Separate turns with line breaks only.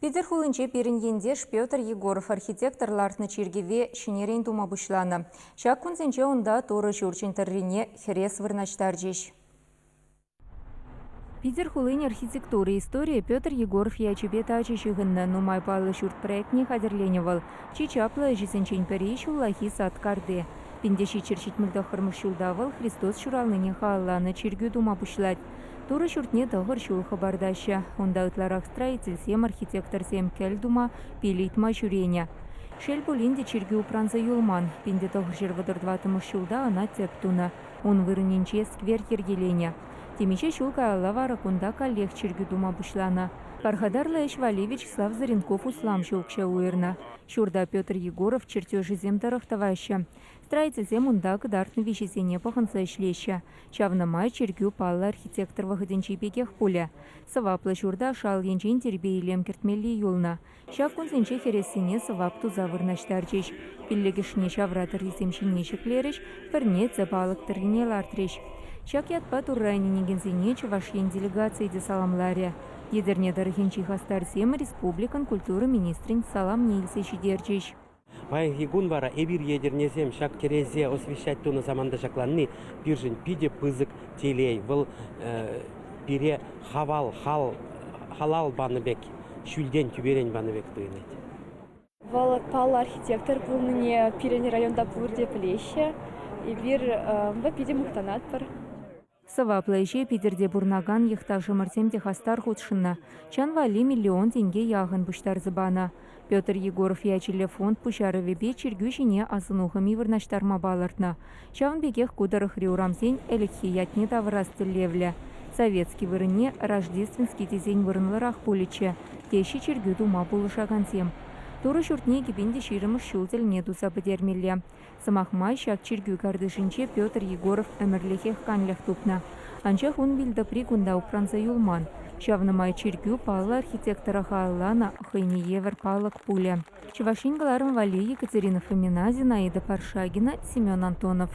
Петр хулынче перенгендеш Петр Егоров архитекторларны чиргеве шинерен тума бушланы. Шак күнсенче онда торы журчинтеррине херес вырнаштар жеш. Питер хулын архитектура история Петр Егоров ячебе тачы шығынны нумай палы шурт проектне хадерленевал. Чичаплы жесенчен перейш улахи сад карды. Пиндеши черчит мылдахырмыш шулдавал Христос шуралныне хаалланы чиргю тума бушлать. Туры шуртне тағыр шул хабардаща. Онда ытларах строительсем архитекторсем кәлдума пилитма шуреня. Шел булинде чиргю упранца юлман. Пинде тағыр жервадырдватымыш шулда ана цептуна. Он вырыненче сквер ергеленя. Темече шулка алавара кунда коллег чиргю дума бушлана. Пархадар Лаиш Валевич Слав Заренков услам шулкша уирна. Шурда Петр Егоров чертежи земтарах таваща. Строительсем унда кыдартны вещесене паханса ишлеща. Чавна май чиргю палла архитектор вахыденчи пекех пуля. Савапла шурда шал енчен тербейлем кертмелли юлна. Шак кунсенче хересене савап туза вырнаштарчиш. Пиллегешне шавратыр есемшине шеклериш, перне цепалык тыргине лартриш. Шак ятпа туррайни негензене чувашьен делегации де саламлария. Едерне дархинчи хастарсем республикан культуры министрин салам нейлсе шидерчиш.
Вай егун вара эбир едернезем шак терезе освещать туна заманда шакланны биржин пиде пызык телей выл пире халал баныбек шүлден түберен баныбек туйнет.
Вал пал архитектор был мне пирене районда пурде плеща и бир пиде мухтанат пар.
Сава плейше Питерде бурнаган ехтажы мартем техастар худшына. Чан вали миллион тенге яғын бұштар зыбана. Петр Егоров ячеле фонд пушары бе чергюшине асынухами вырнаштарма балартна. Чавн бекех кударых риурамсень элекхи ятне таврасты левля. Советский вырыне рождественский тезень вырынлырах пуличе. Тещи чергю дума булышагансем. Туры шуртне кипенде ширымыш шултель не туса бідермелле. Самахмай шак чиргю кардышынче Петр Егоров әмірлехех канлях тупна. Анчах он билда прикунда упранца юлман. Шавнамай чиргю пала архитектора хааллана хайни евер палак пуля. Чувашин галарым вали Екатерина Фомина, Зинаида Паршагина, Семен Антонов.